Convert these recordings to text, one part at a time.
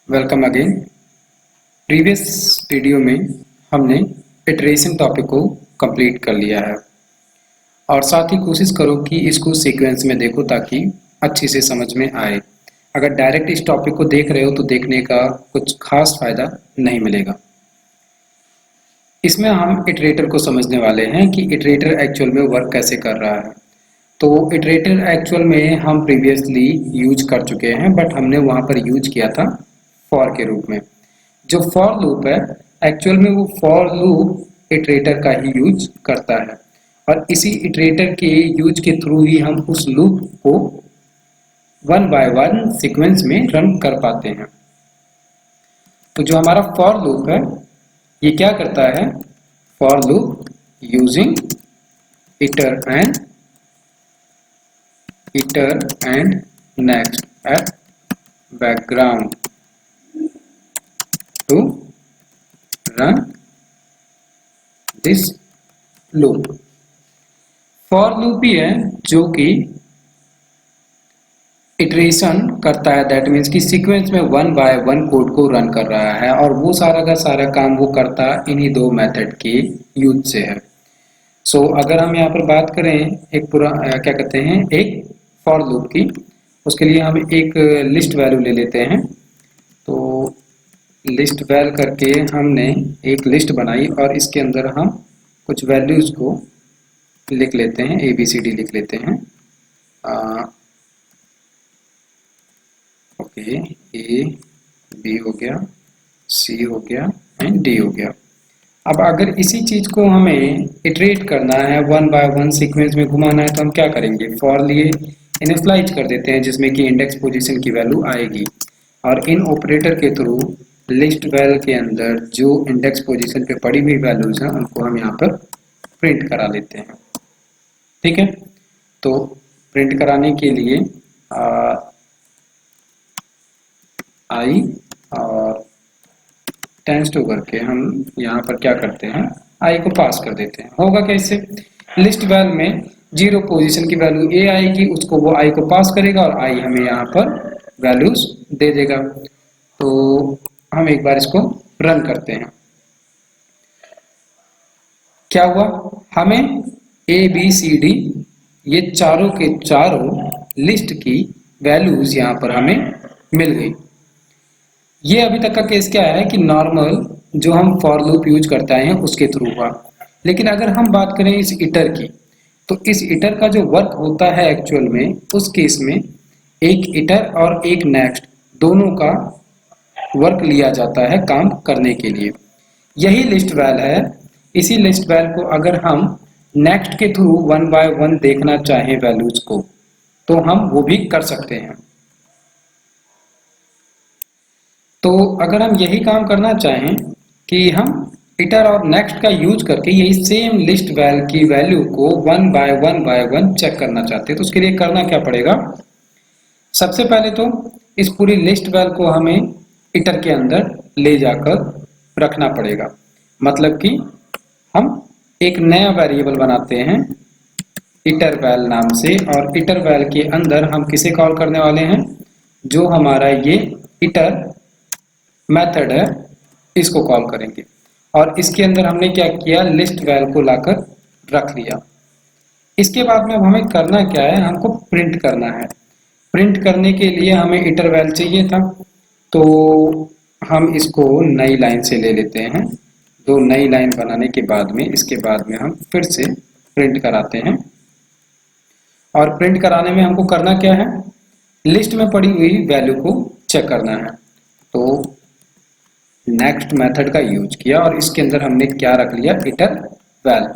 Welcome again. Previous video में हमने iteration topic को कंप्लीट कर लिया है और साथ ही कोशिश करो कि इसको सीक्वेंस में देखो ताकि अच्छी से समझ में आए। अगर डायरेक्ट इस टॉपिक को देख रहे हो तो देखने का कुछ खास फायदा नहीं मिलेगा। इसमें हम इटरेटर को समझने वाले हैं कि इटरेटर एक्चुअल में वर्क कैसे कर रहा है। तो इटरेटर एक्चुअल में हम प्रीवियसली यूज कर चुके हैं, बट हमने वहाँ पर यूज किया था फॉर के रूप में। जो फॉर लूप है एक्चुअल में वो फॉर लूप इटरेटर का ही यूज करता है और इसी इटरेटर के यूज के थ्रू ही हम उस लूप को वन बाय वन सीक्वेंस में रन कर पाते हैं। तो जो हमारा फॉर लूप है ये क्या करता है? For loop using iter and next at background to run this loop। For loop ही है जो कि इटरेशन करता है, दैट मीन्स कि सीक्वेंस में वन बाय वन कोड को रन कर रहा है और वो सारा का सारा काम वो करता इन्हीं दो मेथड के यूज से है। सो अगर हम यहाँ पर बात करें एक पूरा क्या कहते हैं एक फॉर लूप की, उसके लिए हम एक लिस्ट वैल्यू ले लेते हैं। तो लिस्ट वैल करके हमने एक लिस्ट बनाई और इसके अंदर हम कुछ वैल्यूज को लिख लेते हैं, ABCD लिख लेते हैं। ओके, A B हो गया, C हो गया एंड D हो गया। अब अगर इसी चीज को हमें इटरेट करना है, वन बाय वन सीक्वेंस में घुमाना है, तो हम क्या करेंगे? फॉर लिए इनिशियलाइज कर देते हैं जिसमें कि इंडेक्स पोजीशन की वैल्यू आएगी और इन ऑपरेटर के थ्रू लिस्ट वैल के अंदर जो इंडेक्स पोजीशन पे पड़ी हुई वैल्यूज हैं उनको हम यहाँ पर प्रिंट करा लेते हैं। ठीक है, तो प्रिंट कराने के लिए आई और टेंस टू करके हम यहाँ पर क्या करते हैं? आई को पास कर देते हैं। होगा कैसे? लिस्ट वैल में 0 पोजीशन की वैल्यू A आएगी, उसको वो आई को पास करेगा और आई हमें यहाँ पर वैल्यूज दे देगा। तो हम एक बार इसको रन करते हैं। क्या हुआ? हमें ABCD ये चारों के चारों लिस्ट की वैल्यूज यहाँ पर हमें मिल गई। ये अभी तक का केस क्या है कि नॉर्मल जो हम फॉर लूप यूज करते हैं उसके थ्रू हुआ। लेकिन अगर हम बात करें इस इटर की, तो इस इटर का जो वर्क होता है एक्चुअल में उस केस में एक इटर और एक नेक्स्ट दोनों का वर्क लिया जाता है काम करने के लिए। यही लिस्ट वैल है। इसी लिस्ट वैल को अगर हम नेक्स्ट के थ्रू वन बाय वन देखना चाहें वैल्यूज को, तो हम वो भी कर सकते हैं। तो अगर हम यही काम करना चाहें कि हम इटर और नेक्स्ट का यूज करके यही सेम लिस्ट वैल की वैल्यू को वन बाय वन चेक करना चाहते हैं, तो उसके लिए करना क्या पड़ेगा? सबसे पहले तो इस पूरी लिस्ट वैल को हमें इटर के अंदर ले जाकर रखना पड़ेगा। मतलब कि हम एक नया वेरिएबल बनाते हैं इटर वैल नाम से और इटर वैल के अंदर हम किसे कॉल करने वाले हैं? जो हमारा ये इटर मेथड है इसको कॉल करेंगे और इसके अंदर हमने क्या किया? लिस्ट वैल को लाकर रख लिया। इसके बाद में अब हमें करना क्या है? हमको प्रिंट करना है। प्रिंट करने के लिए हमें इटर वैल चाहिए था, तो हम इसको नई लाइन से ले लेते हैं। दो नई लाइन बनाने के बाद में इसके बाद में हम फिर से प्रिंट कराते हैं और प्रिंट कराने में हमको करना क्या है? लिस्ट में पड़ी हुई वैल्यू को चेक करना है। तो नेक्स्ट मेथड का यूज किया और इसके अंदर हमने क्या रख लिया? Iter val.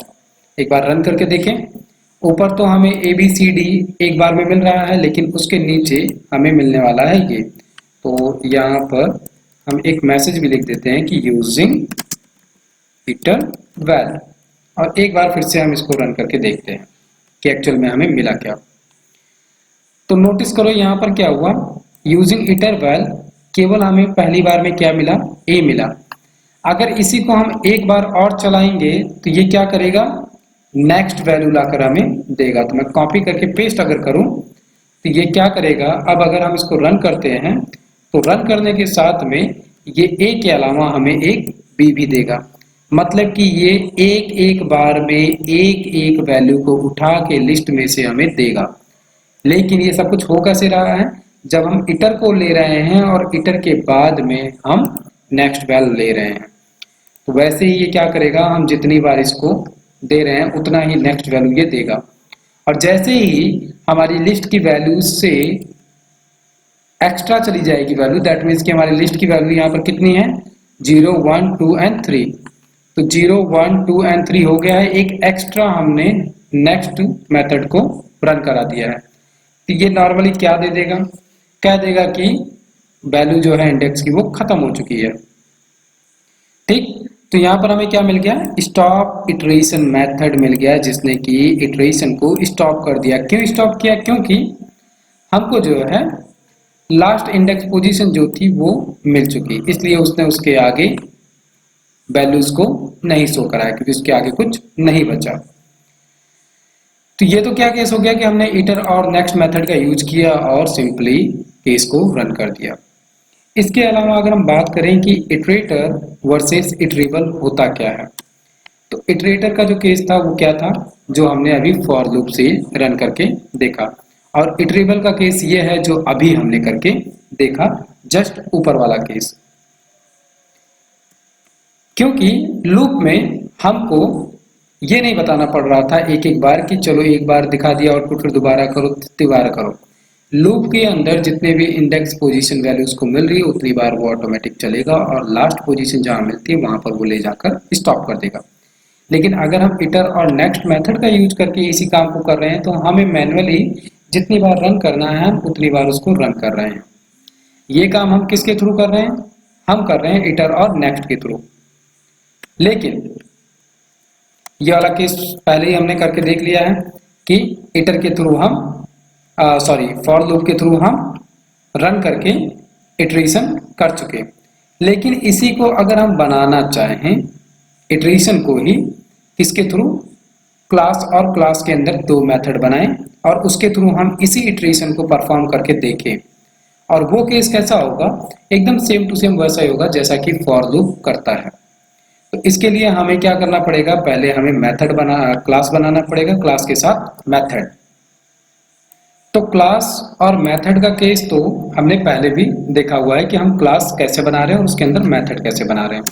एक बार रन करके देखें। ऊपर तो हमें ABCD एक बार में मिल रहा है, लेकिन उसके नीचे हमें मिलने वाला है ये। तो यहाँ पर हम एक मैसेज भी लिख देते हैं कि यूजिंग इटर वैल और एक बार फिर से हम इसको रन करके देखते हैं कि एक्चुअल में हमें मिला क्या। तो नोटिस करो यहाँ पर क्या हुआ? यूजिंग इटर वैल केवल हमें पहली बार में क्या मिला? A मिला। अगर इसी को हम एक बार और चलाएंगे तो ये क्या करेगा? नेक्स्ट वैल्यू लाकर हमें देगा। तो मैं कॉपी करके पेस्ट अगर करूं तो ये क्या करेगा? अब अगर हम इसको रन करते हैं तो रन करने के साथ में ये ए के अलावा हमें एक बी भी देगा, मतलब कि ये एक एक बार में एक एक वैल्यू को उठा के लिस्ट में से हमें देगा। लेकिन ये सब कुछ हो कैसे रहा है, जब हम इटर को ले रहे हैं और इटर के बाद में हम नेक्स्ट वैल्यू ले रहे हैं। तो वैसे ही ये क्या करेगा, हम जितनी बार इसको दे रहे हैं उतना ही नेक्स्ट वैल्यू ये देगा। और जैसे ही हमारी लिस्ट की वैल्यू से एक्स्ट्रा चली जाएगी वैल्यू, दैट मीन्स कि हमारी लिस्ट की वैल्यू यहाँ पर कितनी है 0 1 2 एंड 3, तो 0 1 2 एंड 3 हो गया है, एक एक्स्ट्रा हमने नेक्स्ट मेथड को रन करा दिया है। तो ये नॉर्मली क्या दे देगा, कह देगा कि वैल्यू जो है इंडेक्स की वो खत्म हो चुकी है। ठीक, तो यहाँ पर हमें क्या मिल गया, स्टॉप इटरेशन मेथड मिल गया, जिसने कि इटरेशन को स्टॉप कर दिया। क्यों स्टॉप किया, क्योंकि हमको जो है लास्ट इंडेक्स पोजीशन जो थी वो मिल चुकी, इसलिए उसने उसके आगे वैल्यूज को नहीं शो कराया, क्योंकि उसके आगे कुछ नहीं बचा। तो ये तो क्या केस हो गया कि हमने इटर और नेक्स्ट मेथड का यूज किया और सिंपली केस को रन कर दिया। इसके अलावा अगर हम बात करें कि इटरेटर वर्सेस इटरेबल होता क्या है, तो इटरेटर का जो केस था वो क्या था, जो हमने अभी फॉर लूप से रन करके देखा, और इटरेबल का केस ये है जो अभी हमने करके देखा, जस्ट ऊपर वाला केस। क्योंकि लूप में हमको ये नहीं बताना पड़ रहा था एक एक बार कि चलो एक बार दिखा दिया आउटपुट फिर दोबारा करो दोबारा करो। लूप के अंदर जितने भी इंडेक्स पोजीशन वैल्यूज को मिल रही है उतनी बार वो ऑटोमेटिक चलेगा और लास्ट पोजीशन जहां मिलती है वहां पर वो ले जाकर स्टॉप कर देगा। लेकिन अगर हम इटर और नेक्स्ट मेथड का यूज करके इसी काम को कर रहे हैं तो हमें मैनुअली जितनी बार रन करना है हम उतनी बार उसको रन कर रहे हैं। ये काम हम किसके थ्रू कर रहे हैं, हम कर रहे हैं इटर और नेक्स्ट के थ्रू। लेकिन ये वाला केस पहले ही हमने करके देख लिया है कि इटर के थ्रू हम फॉर लूप के थ्रू हम रन करके इटरेशन कर चुके। लेकिन इसी को अगर हम बनाना चाहें इटरेशन को ही, किसके थ्रू, क्लास और क्लास के अंदर दो मेथड बनाएं और उसके थ्रू हम इसी इटरेशन को परफॉर्म करके देखें, और वो केस कैसा होगा, एकदम सेम टू सेम वैसा ही होगा जैसा कि फॉर लूप करता है। तो इसके लिए हमें क्या करना पड़ेगा, पहले हमें क्लास बनाना पड़ेगा, क्लास के साथ मेथड। तो क्लास और मेथड का केस तो हमने पहले भी देखा हुआ है कि हम क्लास कैसे बना रहे हैं और उसके अंदर मेथड कैसे बना रहे हैं।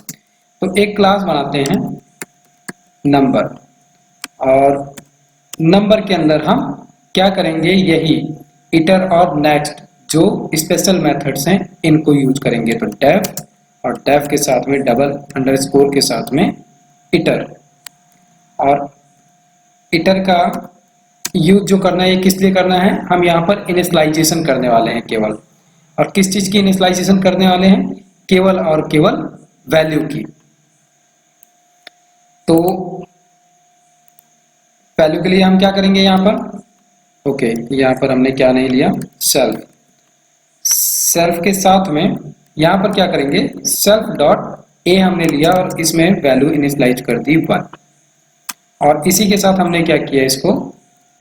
तो एक क्लास बनाते हैं नंबर, और नंबर के अंदर हम क्या करेंगे, यही इटर और नेक्स्ट जो स्पेशल मेथड्स हैं इनको यूज करेंगे। तो डेफ और डेफ के साथ में डबल अंडरस्कोर के साथ में इटर, और इटर का यूज जो करना है ये किस लिए करना है, हम यहाँ पर इनिशियलाइजेशन करने वाले हैं केवल। और किस चीज की इनिशियलाइजेशन करने वाले हैं, केवल और केवल वैल्यू की। तो वैल्यू के लिए हम क्या करेंगे यहाँ पर, ओके यहाँ पर हमने क्या नहीं लिया, सेल्फ। सेल्फ के साथ में यहाँ पर क्या करेंगे, सेल्फ डॉट ए हमने लिया और इसमें वैल्यू इनिशियलाइज कर दी 1, और इसी के साथ हमने क्या किया, इसको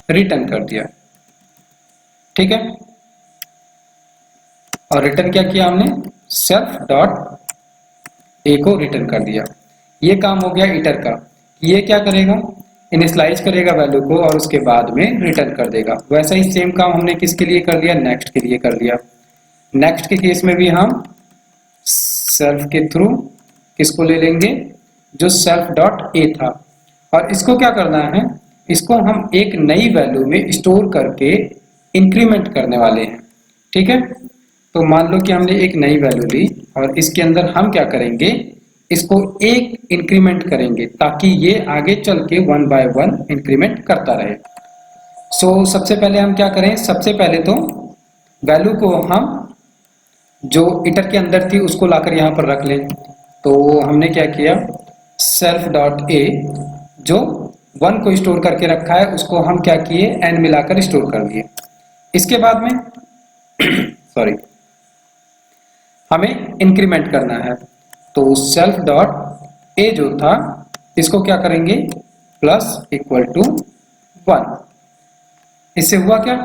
रिटर्न कर दिया। ठीक है, और रिटर्न क्या किया हमने, सेल्फ डॉट ए को रिटर्न कर दिया। ये काम हो गया इटर का। ये क्या करेगा, इनिशियलाइज करेगा वैल्यू को और उसके बाद में रिटर्न कर देगा। वैसा ही सेम काम हमने किसके लिए कर दिया, नेक्स्ट के लिए कर दिया। नेक्स्ट के केस में भी हम सेल्फ के थ्रू किसको ले लेंगे, जो सेल्फ डॉट ए था, और इसको क्या करना है, इसको हम एक नई वैल्यू में स्टोर करके इंक्रीमेंट करने वाले हैं। ठीक है, तो मान लो कि हमने एक नई वैल्यू ली और इसके अंदर हम क्या करेंगे, इसको एक इंक्रीमेंट करेंगे ताकि ये आगे चल के 1 बाय 1 इंक्रीमेंट करता रहे। सो सबसे पहले हम क्या करें, सबसे पहले तो वैल्यू को हम जो इटर के अंदर थी उसको लाकर यहाँ पर रख लें। तो हमने क्या किया, सेल्फ डॉट ए जो 1 को स्टोर करके रखा है उसको हम क्या किए, एन मिलाकर स्टोर कर दिए। इसके बाद में सॉरी हमें इंक्रीमेंट करना है, तो सेल्फ डॉट ए जो था इसको क्या करेंगे, प्लस इक्वल टू 1। इससे हुआ क्या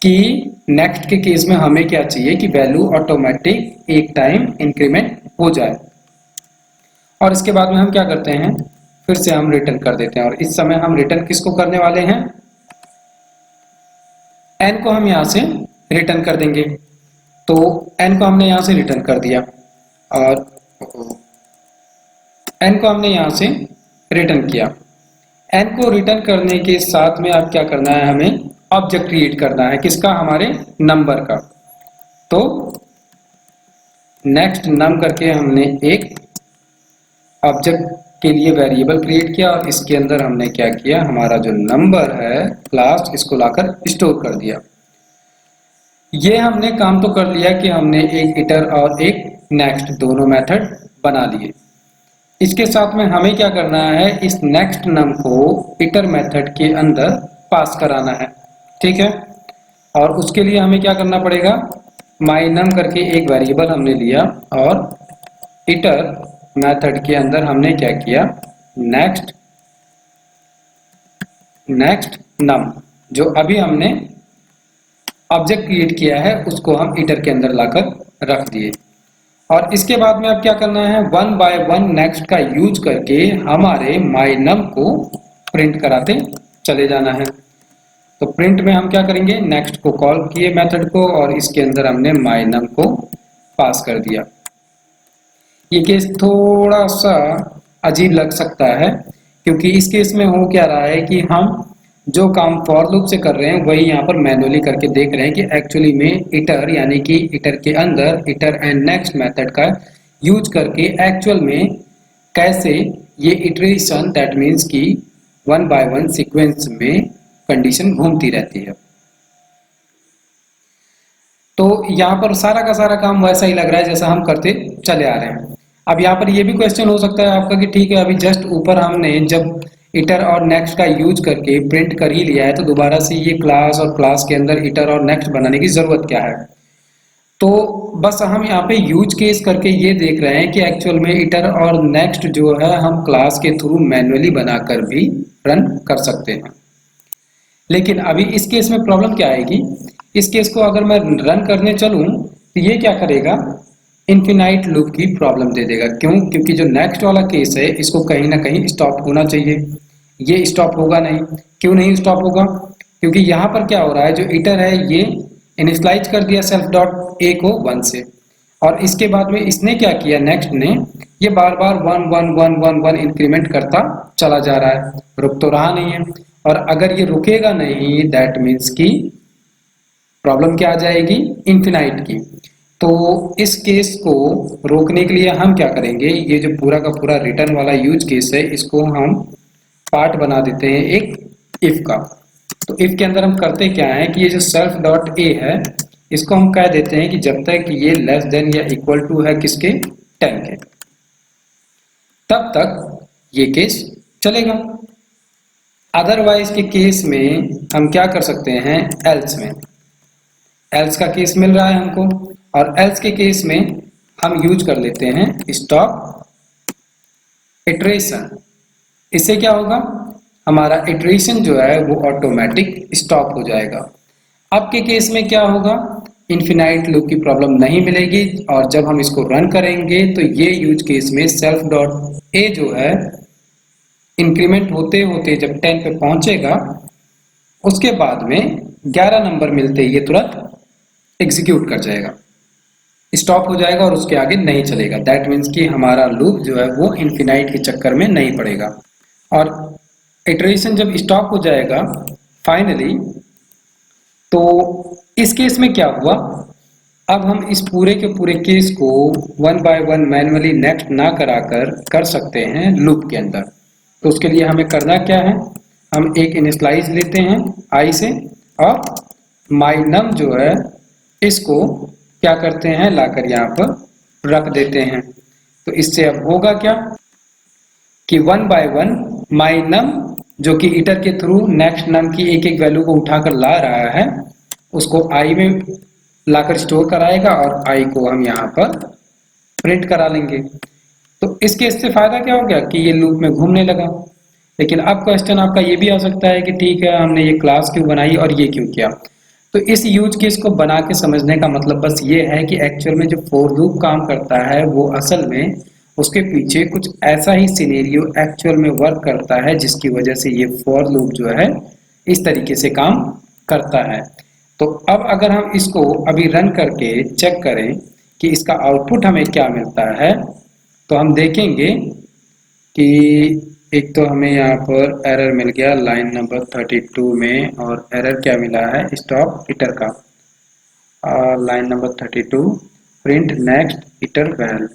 कि नेक्स्ट के केस में हमें क्या चाहिए कि वैल्यू ऑटोमेटिक एक टाइम इंक्रीमेंट हो जाए। और इसके बाद में हम क्या करते हैं, फिर से हम रिटर्न कर देते हैं। और इस समय हम रिटर्न किसको करने वाले हैं, n को हम यहां से रिटर्न कर देंगे। तो n को हमने यहां से रिटर्न कर दिया और n को हमने यहां से रिटर्न किया। n को रिटर्न करने के साथ में अब क्या करना है, हमें ऑब्जेक्ट क्रिएट करना है। किसका, हमारे नंबर का। तो नेक्स्ट नम करके हमने एक ऑब्जेक्ट के लिए वेरिएबल क्रिएट किया और इसके अंदर हमने क्या किया, हमारा जो नंबर है क्लास, इसको लाकर स्टोर कर दिया। ये हमने काम तो कर लिया कि हमने एक इटर और एक नेक्स्ट दोनों मेथड बना लिए। इसके साथ में हमें क्या करना है, इस नेक्स्ट नम को इटर मेथड के अंदर पास कराना है। ठीक है, और उसके लिए हमें क्या करना पड़ेगा, माई नम करके एक वेरिएबल हमने लिया और इटर मेथड के अंदर हमने क्या किया, नेक्स्ट नम, जो अभी हमने ऑब्जेक्ट क्रिएट किया है उसको हम इटर के अंदर लाकर रख दिए। और इसके बाद में अब क्या करना है, वन बाय वन नेक्स्ट का यूज करके हमारे माई नम को प्रिंट कराते चले जाना है। तो प्रिंट में हम क्या करेंगे, नेक्स्ट को कॉल किए मेथड को और इसके अंदर हमने माई नम को पास कर दिया। ये केस थोड़ा सा अजीब लग सकता है क्योंकि इस केस में हो क्या रहा है कि हम जो काम फॉर लूप से कर रहे हैं वही यहाँ पर मैनुअली करके देख रहे हैं कि एक्चुअली में इटर यानी कि इटर के अंदर इटर एंड नेक्स्ट मेथड का यूज करके एक्चुअल में कैसे ये इटरेशन दैट मीन्स कि वन बाय वन सीक्वेंस में कंडीशन घूमती रहती है। तो यहाँ पर सारा का सारा काम वैसा ही लग रहा है जैसा हम करते चले आ रहे हैं। अब यहाँ पर ये भी क्वेश्चन हो सकता है आपका कि ठीक है, अभी जस्ट ऊपर हमने जब इटर और नेक्स्ट का यूज करके प्रिंट कर ही लिया है तो दोबारा से ये क्लास और क्लास के अंदर इटर और नेक्स्ट बनाने की जरूरत क्या है। तो बस हम यहाँ पे यूज केस करके ये देख रहे हैं कि एक्चुअल में इटर और नेक्स्ट जो है हम क्लास के थ्रू मैनुअली बनाकर भी रन कर सकते हैं। लेकिन अभी इस केस में प्रॉब्लम क्या आएगी, इस केस को अगर मैं रन करने चलूं तो ये क्या करेगा, इनफिनाइट लूप की प्रॉब्लम दे देगा। क्यों, क्योंकि जो नेक्स्ट वाला केस है इसको कहीं ना कहीं स्टॉप होना चाहिए, ये स्टॉप होगा नहीं। क्यों नहीं स्टॉप होगा, क्योंकि यहाँ पर क्या हो रहा है, जो इटर है ये इनिशियलाइज कर दिया सेल्फ डॉट ए को 1 से और इसके बाद में इसने क्या किया, नेक्स्ट ने ये बार बार 1 1 1 1 1 इंक्रीमेंट करता चला जा रहा है, रुक तो रहा नहीं है। और अगर ये रुकेगा नहीं दैट मीन्स की प्रॉब्लम क्या आ जाएगी, इनफिनाइट की। तो इस केस को रोकने के लिए हम क्या करेंगे, ये जो पूरा का पूरा रिटर्न वाला यूज केस है इसको हम पार्ट बना देते हैं एक इफ का। तो इफ के अंदर हम करते क्या है कि ये जो सेल्फ डॉट ए है इसको हम कह देते हैं कि जब तक ये लेस देन या इक्वल टू है किसके, 10 के, तब तक ये केस चलेगा। अदरवाइज के केस में हम क्या कर सकते हैं, एल्स में, एल्स का केस मिल रहा है हमको और एल्स के केस में हम यूज कर लेते हैं स्टॉप इटरेशन। इससे क्या होगा, हमारा इटरेशन जो है वो ऑटोमेटिक स्टॉप हो जाएगा। अब के केस में क्या होगा, इनफिनाइट लूप की प्रॉब्लम नहीं मिलेगी और जब हम इसको रन करेंगे तो ये यूज केस में सेल्फ डॉट ए जो है इंक्रीमेंट होते होते जब 10 पे पहुंचेगा उसके बाद में 11 नंबर मिलते ही ये तुरंत एग्जीक्यूट कर जाएगा, स्टॉप हो जाएगा और उसके आगे नहीं चलेगा। दैट मीन्स कि हमारा लूप जो है वो इनफिनाइट के चक्कर में नहीं पड़ेगा। और इटरेशन जब स्टॉप हो जाएगा फाइनली, तो इस केस में क्या हुआ, अब हम इस पूरे के पूरे केस को 1 बाय 1 मैनुअली नेक्स्ट ना कराकर कर सकते हैं लूप के अंदर। तो उसके लिए हमें करना क्या है, हम एक इनिशियलाइज लेते हैं आई से और माई नम जो है इसको क्या करते हैं, लाकर यहाँ पर रख देते हैं। तो इससे अब होगा क्या कि 1 बाय 1 माई नम जो कि इटर के थ्रू नेक्स्ट नम की एक एक वैल्यू को उठाकर ला रहा है उसको आई में लाकर स्टोर कराएगा और आई को हम यहाँ पर प्रिंट करा लेंगे। तो इस केस से फायदा क्या हो गया कि ये लूप में घूमने लगा। लेकिन अब क्वेश्चन आपका ये भी आ सकता है कि ठीक है हमने ये क्लास क्यों बनाई और ये क्यों किया। तो इस यूज केस को बना के समझने का मतलब बस ये है कि एक्चुअल में जो फॉर लूप काम करता है वो असल में उसके पीछे कुछ ऐसा ही सिनेरियो एक्चुअल में वर्क करता है जिसकी वजह से ये फॉर लूप जो है इस तरीके से काम करता है। तो अब अगर हम इसको अभी रन करके चेक करें कि इसका आउटपुट हमें क्या मिलता है, तो हम देखेंगे कि एक तो हमें यहाँ पर एरर मिल गया लाइन नंबर 32 में, और एरर क्या मिला है स्टॉप इटर का। Line number 32 print next iter val.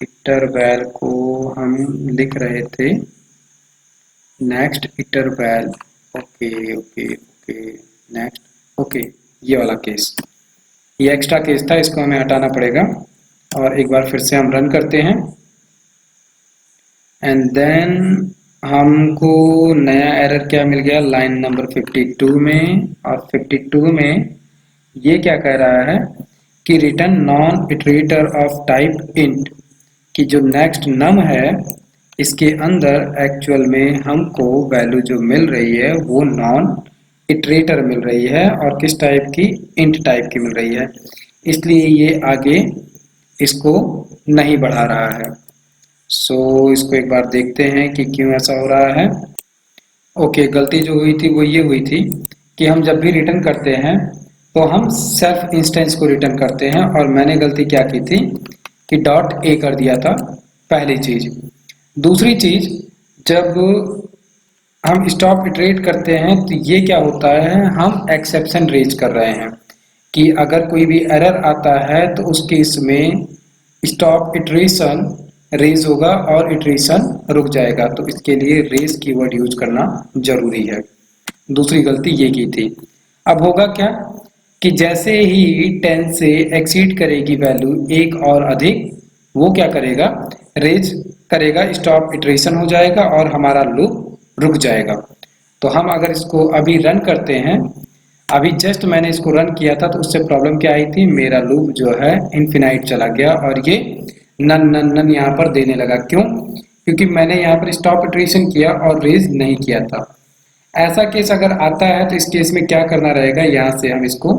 Iter val को हम लिख रहे थे next iter val. Okay okay okay next. Okay, ये वाला केस, ये एक्स्ट्रा केस था, इसको हमें हटाना पड़ेगा। और एक बार फिर से हम रन करते हैं एंड देन हमको नया एरर क्या मिल गया लाइन नंबर 52 में। और 52 में ये क्या कह रहा है कि return non iterator of type int, कि जो नेक्स्ट नम है इसके अंदर एक्चुअल में हमको वैल्यू जो मिल रही है वो नॉन इटरेटर मिल रही है और किस टाइप की, इंट टाइप की मिल रही है, इसलिए ये आगे इसको नहीं बढ़ा रहा है। सो इसको एक बार देखते हैं कि क्यों ऐसा हो रहा है। ओके, गलती जो हुई थी वो ये हुई थी कि हम जब भी रिटर्न करते हैं तो हम सेल्फ इंस्टेंस को रिटर्न करते हैं, और मैंने गलती क्या की थी कि डॉट ए कर दिया था पहली चीज। दूसरी चीज, जब हम स्टॉप इटरेट करते हैं तो ये क्या होता है, हम एक्सेप्शन रेज कर रहे हैं कि अगर कोई भी एरर आता है तो उस केस में स्टॉप इटरेशन रेज होगा और इटरेशन रुक जाएगा, तो इसके लिए रेज कीवर्ड यूज करना जरूरी है। दूसरी गलती ये की थी। अब होगा क्या कि जैसे ही 10 से एक्सीड करेगी वैल्यू एक और अधिक, वो क्या करेगा, रेज करेगा, स्टॉप इटरेशन हो जाएगा और हमारा लूप रुक जाएगा। तो हम अगर इसको अभी रन करते हैं, अभी जस्ट मैंने इसको रन किया था तो उससे प्रॉब्लम क्या आई थी, मेरा लूप जो है इनफिनाइट चला गया और ये नन नन नन यहाँ पर देने लगा। क्यों? क्योंकि मैंने यहाँ पर स्टॉप इटरेशन किया और रेज नहीं किया था। ऐसा केस अगर आता है तो इस केस में क्या करना रहेगा, यहाँ से हम इसको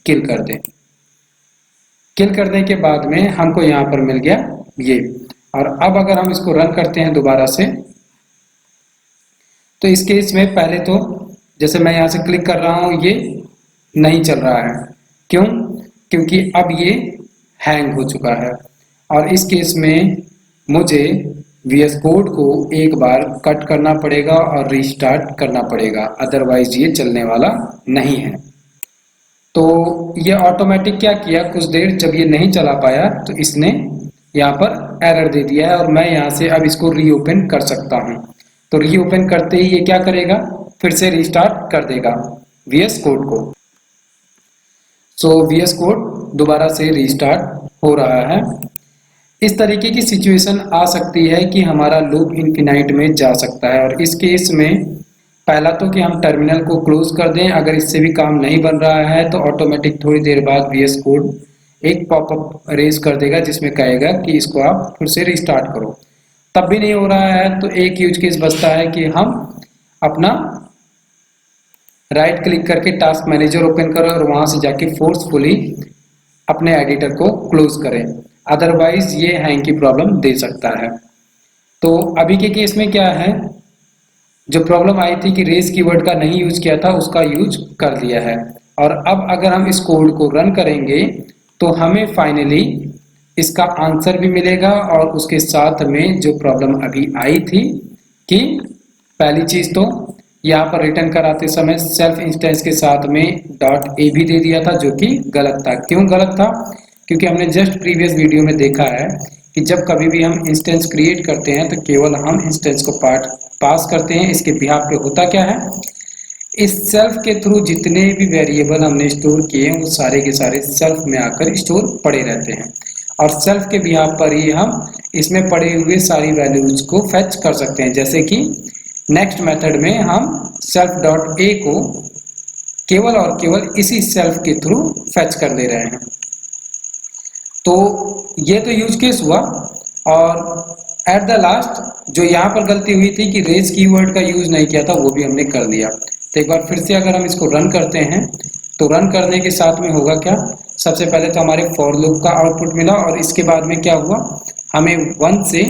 किल कर दें। किल करने के बाद में हमको यहाँ पर मिल गया ये। और अब अगर हम इसको रन करते हैं दोबारा से, तो इस केस में पहले तो जैसे मैं यहाँ से क्लिक कर रहा हूँ ये नहीं चल रहा है। क्यों? क्योंकि अब ये हैंग हो चुका है और इस केस में मुझे VS कोड को एक बार कट करना पड़ेगा और रीस्टार्ट करना पड़ेगा, अदरवाइज ये चलने वाला नहीं है। तो ये ऑटोमेटिक क्या किया, कुछ देर जब ये नहीं चला पाया तो इसने यहाँ पर एरर दे दिया है और मैं यहाँ से अब इसको रीओपन कर सकता हूँ। तो रीओपन करते ही ये क्या करेगा, फिर से रीस्टार्ट कर देगा VS कोड को। सो VS कोड दोबारा से रीस्टार्ट हो रहा है। इस तरीके की सिचुएशन आ सकती है कि हमारा लूप इनफिनाइट में जा सकता है, और इस केस में पहला तो कि हम टर्मिनल को क्लोज कर दें। अगर इससे भी काम नहीं बन रहा है तो ऑटोमेटिक थोड़ी देर बाद VS कोड एक पॉपअप रेज कर देगा जिसमें कहेगा कि इसको आप फिर से रिस्टार्ट करो। तब भी नहीं हो रहा है तो एक यूज केस बचता है कि हम अपना राइट क्लिक करके टास्क मैनेजर ओपन करें और वहां से जाके फोर्सफुली अपने एडिटर को क्लोज करें, अदरवाइज ये हैंग की प्रॉब्लम दे सकता है। तो अभी के केस में क्या है, जो प्रॉब्लम आई थी कि रेज कीवर्ड का नहीं यूज किया था उसका यूज कर लिया है। और अब अगर हम इस कोड को रन करेंगे तो हमें फाइनली इसका आंसर भी मिलेगा और उसके साथ में जो प्रॉब्लम अभी आई थी कि पहली चीज तो यहाँ पर रिटर्न कराते समय सेल्फ इंस्टेंस के साथ में डॉट ए भी दे दिया था जो कि गलत था। क्यों गलत था? क्योंकि हमने जस्ट प्रीवियस वीडियो में देखा है कि जब कभी भी हम इंस्टेंस क्रिएट करते हैं तो केवल हम इंस्टेंस को पास करते हैं। इसके बिहाफ पे होता क्या है, इस सेल्फ के थ्रू जितने भी वेरिएबल हमने स्टोर किए हैं वो सारे के सारे सेल्फ में आकर स्टोर पड़े रहते हैं और सेल्फ के बिहाफ पर ही हम इसमें पड़े हुए सारी वैल्यूज को फेच कर सकते हैं। जैसे कि नेक्स्ट मेथड में हम सेल्फ डॉट ए को केवल और केवल इसी सेल्फ के थ्रू फेच कर ले रहे हैं। तो ये तो यूज केस हुआ। और एट द लास्ट जो यहाँ पर गलती हुई थी कि रेज कीवर्ड का यूज नहीं किया था वो भी हमने कर लिया। तो एक बार फिर से अगर हम इसको रन करते हैं तो रन करने के साथ में होगा क्या, सबसे पहले तो हमारे फॉर लूप का आउटपुट मिला और इसके बाद में क्या हुआ, हमें 1 से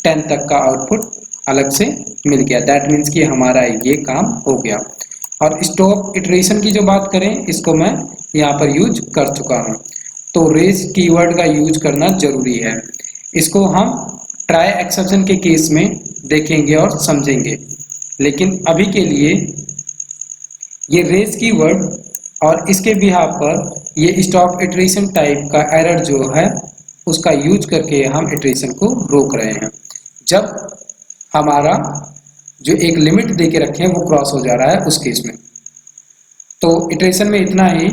10 तक का आउटपुट अलग से मिल गया। दैट मीन्स कि हमारा ये काम हो गया। और स्टॉप इटरेशन की जो बात करें, इसको मैं यहाँ पर यूज कर चुका हूँ। तो रेज कीवर्ड का यूज करना जरूरी है। इसको हम ट्राई एक्सेप्शन के केस में देखेंगे और समझेंगे, लेकिन अभी के लिए ये रेज कीवर्ड और इसके बिहाफ पर ये स्टॉप इटरेशन टाइप का एरर जो है उसका यूज करके हम इटरेशन को रोक रहे हैं। जब हमारा जो एक लिमिट दे के रखे हैं वो क्रॉस हो जा रहा है उस केस में। तो इटरेशन में इतना ही।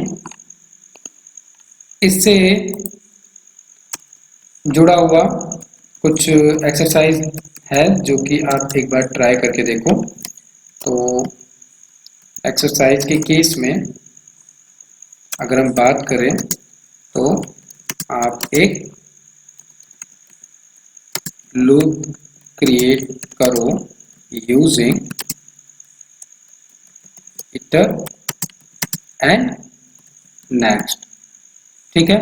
इससे जुड़ा हुआ कुछ एक्सरसाइज है जो कि आप एक बार ट्राई करके देखो। तो एक्सरसाइज के केस में अगर हम बात करें तो आप एक लूप क्रिएट करो यूजिंग इटर एंड नेक्स्ट। ठीक है,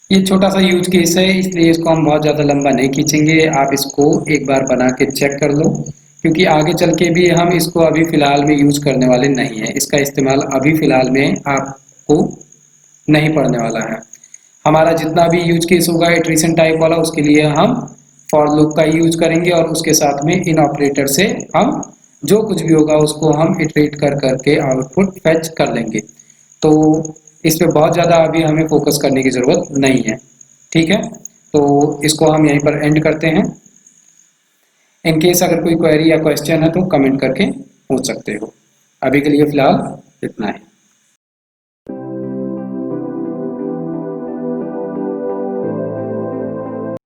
ये छोटा सा यूज केस है, इसलिए इसको हम बहुत ज़्यादा लंबा नहीं खींचेंगे। आप इसको एक बार बना के चेक कर लो, क्योंकि आगे चल के भी हम इसको अभी फ़िलहाल में यूज करने वाले नहीं हैं। इसका इस्तेमाल अभी फ़िलहाल में आपको नहीं पड़ने वाला है। हमारा जितना भी यूज केस होगा इटरेशन टाइप वाला, उसके लिए हम फॉर लूप का यूज करेंगे और उसके साथ में इन ऑपरेटर से हम जो कुछ भी होगा उसको हम इटरेट कर करके आउटपुट फेच कर लेंगे। तो इस पे बहुत ज़्यादा अभी हमें फोकस करने की ज़रूरत नहीं है। ठीक है, तो इसको हम यहीं पर एंड करते हैं। इन केस अगर कोई क्वेरी या क्वेश्चन है तो कमेंट करके पूछ सकते हो। अभी के लिए फ़िलहाल इतना ही।